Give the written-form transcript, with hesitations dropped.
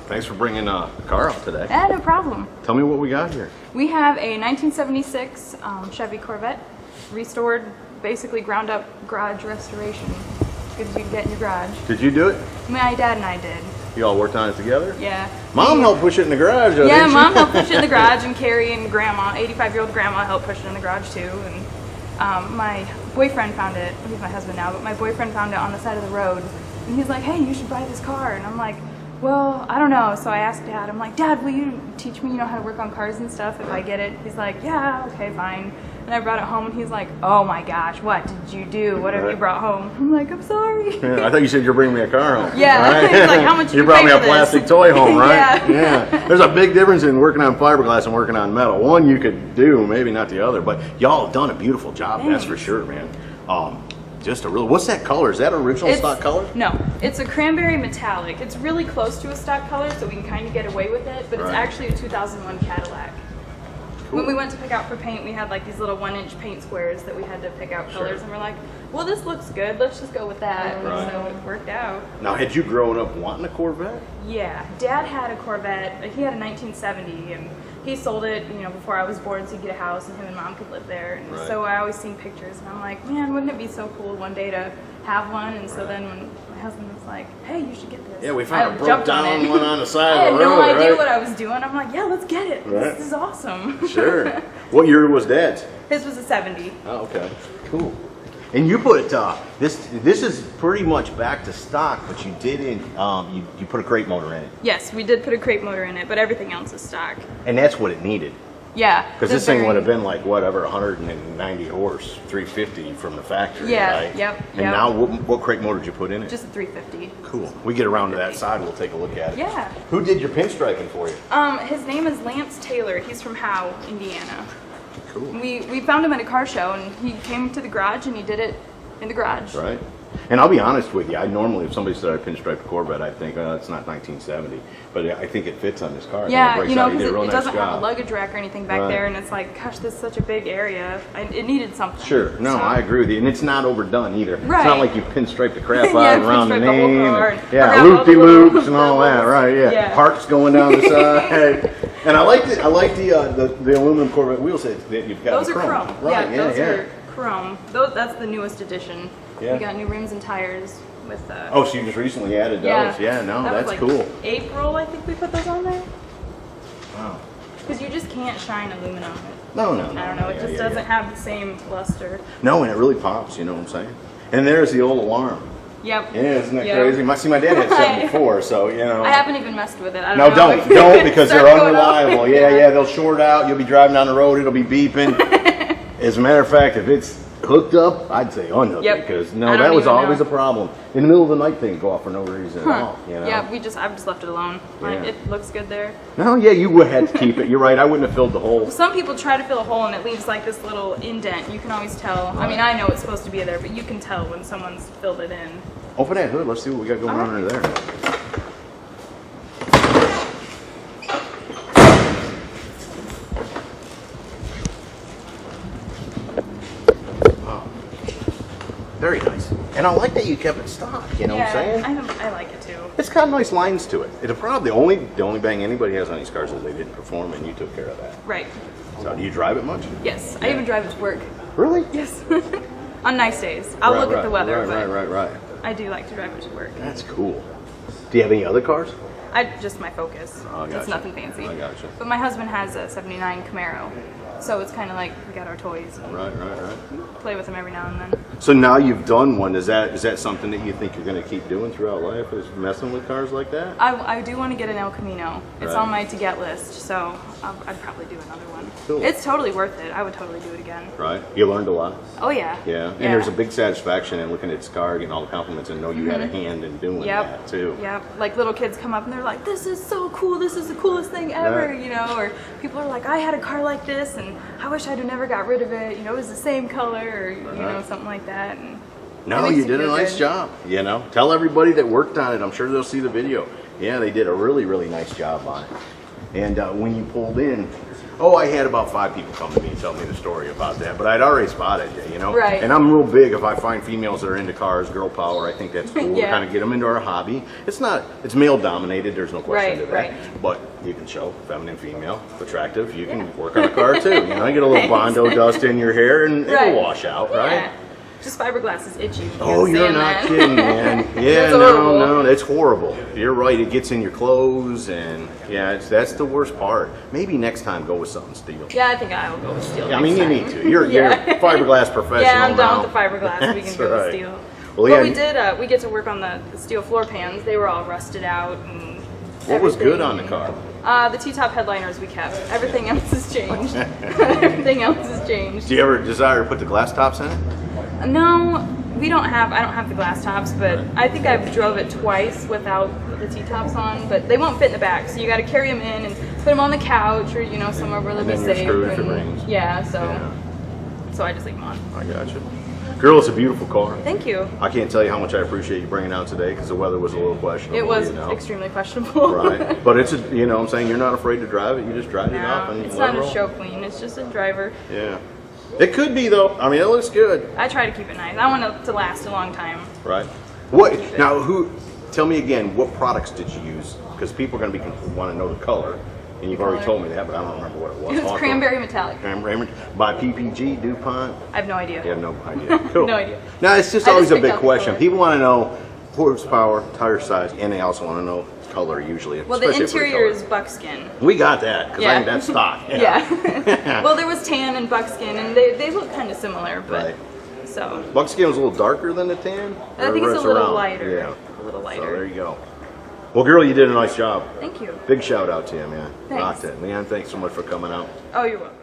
Thanks for bringing a car out today. Yeah, no problem. Tell me what we got here. We have a 1976 Chevy Corvette, restored, basically ground up garage restoration. Good as you can get in your garage. Did you do it? My dad and I did. You all worked on it together? Yeah. Mom helped push it in the garage, though, yeah, didn't Mom she? helped push it in the garage, and Carrie and Grandma, 85-year-old Grandma, helped push it in the garage too. And my boyfriend found it. He's my husband now, but my boyfriend found it on the side of the road, and he's like, "Hey, you should buy this car." And I'm like, "Well, I don't know." So I asked Dad. I'm like, "Dad, will you teach me, how to work on cars and stuff if I get it?" He's like, "Yeah, okay, fine." And I brought it home, and he's like, "Oh my gosh, what did you do? What have you brought home?" I'm like, "I'm sorry." Yeah, I thought you said you're bringing me a car home. Yeah. Right? He's like, "How much you you brought pay me a for plastic this?" toy home, right? Yeah. There's a big difference in working on fiberglass and working on metal. One you could do, maybe not the other, but y'all have done a beautiful job. Thanks. That's for sure, man. Just a real. What's that color? Is that original stock color? No, it's a cranberry metallic. It's really close to a stock color, so we can kind of get away with it, but it's actually a 2001 Cadillac. Cool. When we went to pick out for paint, we had like these little 1-inch paint squares that we had to pick out colors, and we're like, well, this looks good, let's just go with that. Right. So it worked out. Now, had you grown up wanting a Corvette? Yeah, Dad had a Corvette. He had a 1970, and he sold it, before I was born, so he'd get a house, and him and Mom could live there. And so I always seen pictures, and I'm like, man, wouldn't it be so cool one day to have one? And so then when my husband was like, hey, you should get this. Yeah, we found a broke down one on the side of the road. I had no idea what I was doing. I'm like, yeah, let's get it. Right. This is awesome. Sure. What year was Dad's? His was a 70. Oh, okay. Cool. And you put this is pretty much back to stock, but you didn't. You put a crate motor in it. Yes, we did put a crate motor in it, but everything else is stock. And that's what it needed. Yeah. Because this thing would have been like whatever, 190 horse, 350 from the factory. Yeah. Right? Yep. And now, what crate motor did you put in it? Just a 350. Cool. We get around to that side, we'll take a look at it. Yeah. Who did your pinstriping for you? His name is Lance Taylor. He's from Howe, Indiana. Cool. We found him at a car show, and he came to the garage and he did it in the garage. Right. And I'll be honest with you, I normally, if somebody said I pinstriped a Corvette, I'd think, oh, it's not 1970. But I think it fits on this car. Yeah, because it doesn't have a luggage rack or anything back there, and it's like, gosh, this is such a big area. It needed something. Sure. No, so. I agree with you. And it's not overdone either. Right. It's not like you pinstriped the crap out around the name. And, loop-de-loops and all that, right? Yeah. Parts going down the side. And I like the aluminum Corvette wheels that you've got. Those are chrome. Right. Yeah, those are chrome. That's the newest edition. Yeah. We got new rims and tires with. Oh, so you just recently added those? Yeah. No, that's like cool. April, I think we put those on there. Wow. Because you just can't shine aluminum. No. I don't know. It just doesn't have the same luster. No, and it really pops. You know what I'm saying? And there's the old alarm. Yep. Yeah, isn't that crazy? My dad had 74, so I haven't even messed with it. I don't know. don't because they're unreliable. Yeah, they'll short out. You'll be driving down the road, it'll be beeping. As a matter of fact, if it's hooked up, I'd say unhook it, because that was always a problem. In the middle of the night, things go off for no reason at all. Yeah, I've just left it alone. Like, it looks good there. No, yeah, you would have to keep it. You're right. I wouldn't have filled the hole. Some people try to fill a hole and it leaves like this little indent. You can always tell. Right. I mean, I know it's supposed to be there, but you can tell when someone's filled it in. Open that hood. Let's see what we got going on under there. Very nice. And I like that you kept it stock, you know what I'm saying? I like it too. It's got nice lines to it. It'll probably, the only bang anybody has on these cars is they didn't perform, and you took care of that. Right. So do you drive it much? Yes. I even drive it to work. Really? Yes. On nice days. I'll look at the weather. Right. I do like to drive it to work. That's cool. Do you have any other cars? Just my Focus. Gotcha. It's nothing fancy. I gotcha. But my husband has a 79 Camaro. So it's kind of like we got our toys. Right. Play with them every now and then. So now you've done one. Is that something that you think you're going to keep doing throughout life? Is messing with cars like that? I do want to get an El Camino. It's on my to-get list, so I'd probably do another one. Cool. It's totally worth it. I would totally do it again. Right. You learned a lot. Oh yeah. Yeah. And there's a big satisfaction in looking at this car, getting all the compliments, and know you had a hand in doing that too. Yep. Like little kids come up and they're like, "This is so cool. This is the coolest thing ever," Or people are like, "I had a car like this, and I wish I'd have never got rid of it. It was the same color, or something like that." And no, you did a nice job. Tell everybody that worked on it. I'm sure they'll see the video. Yeah, they did a really, really nice job on it. And when you pulled in, Oh, I had about 5 people come to me and tell me the story about that, but I'd already spotted you, you know? Right. And I'm real big if I find females that are into cars, girl power, I think that's cool to Yeah. kind of get them into our hobby. It's male dominated, there's no question Right, to that. right. But you can show feminine, female, attractive, you can work on a car too. You know, you get a little Bondo dust in your hair and Right. it'll wash out, right? Yeah. Just fiberglass is itchy. You Oh, you're understand not that? kidding, man. Yeah, That's no, horrible. no, it's horrible. You're right, it gets in your clothes, and yeah, that's the worst part. Maybe next time go with something steel. Yeah, I think I will go with steel. Yeah, I mean, you next need time. to. You're Yeah. a fiberglass professional Yeah, I'm now. done with the fiberglass. We can That's go right. with steel. Well, But yeah, we did. We get to work on the steel floor pans. They were all rusted out. And what was good on the everything. car? The T-top headliners we kept. Everything else has changed. Everything else has changed. Do you ever desire to put the glass tops in it? No, I don't have the glass tops, but I think I've drove it twice without the T-tops on, but they won't fit in the back, so you got to carry them in and put them on the couch or somewhere where they'll be And then you're safe. screwed if it and- rains. Yeah, so Yeah. so I just leave them on. I got you. Girl, it's a beautiful car. Thank you. I can't tell you how much I appreciate you bringing it out today because the weather was a little questionable. It was you know? extremely questionable. Right. But it's what I'm saying, you're not afraid to drive it. You just drive it up No, and it's let not it a roll. show queen. It's just a driver. Yeah. It could be though. I mean, it looks good. I try to keep it nice. I want it to last a long time. Right. What now? Tell me again. What products did you use? Because people are going to want to know the color, and you've already told me that, but I don't remember what it was. It was cranberry metallic. Cranberry by PPG DuPont. I have no idea. You have no idea. Cool. No idea. Now it's just I always just a picked big out the question. color. People want to know horsepower, tire size, and they also want to know color usually. Well, the especially for interior color. is buckskin. We got that because I Yeah. think that's stock. Yeah. Well, there was tan and buckskin, and they look kind of similar, but Right. so Buckskin was a little darker than the tan. I Or think it's a little around? lighter. Yeah. A little So lighter. there you go. Well, girl, you did a nice job. Thank you. Big shout out to you, man. Thanks. Rocked it. Man, thanks so much for coming out. Oh, you're welcome.